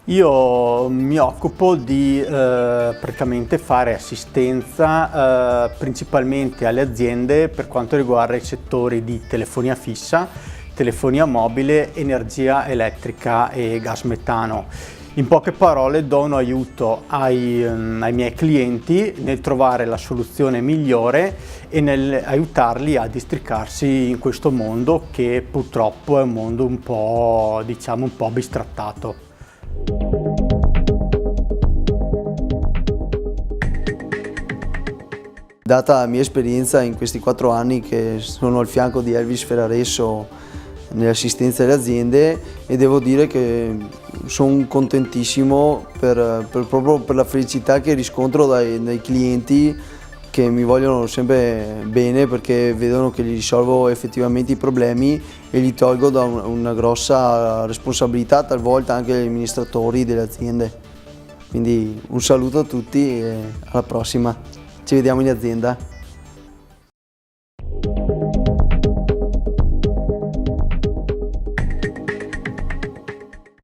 Io mi occupo di praticamente fare assistenza principalmente alle aziende per quanto riguarda i settori di telefonia fissa, telefonia mobile, energia elettrica e gas metano. In poche parole do un aiuto ai miei clienti nel trovare la soluzione migliore e nel aiutarli a districarsi in questo mondo che purtroppo è un mondo un po', diciamo, un po' bistrattato. Data la mia esperienza in questi 4 anni che sono al fianco di Elvis Ferraresso nell'assistenza alle aziende, e devo dire che sono contentissimo proprio per la felicità che riscontro dai clienti che mi vogliono sempre bene, perché vedono che gli risolvo effettivamente i problemi e li tolgo da una grossa responsabilità talvolta anche agli amministratori delle aziende. Quindi un saluto a tutti e alla prossima, ci vediamo in azienda.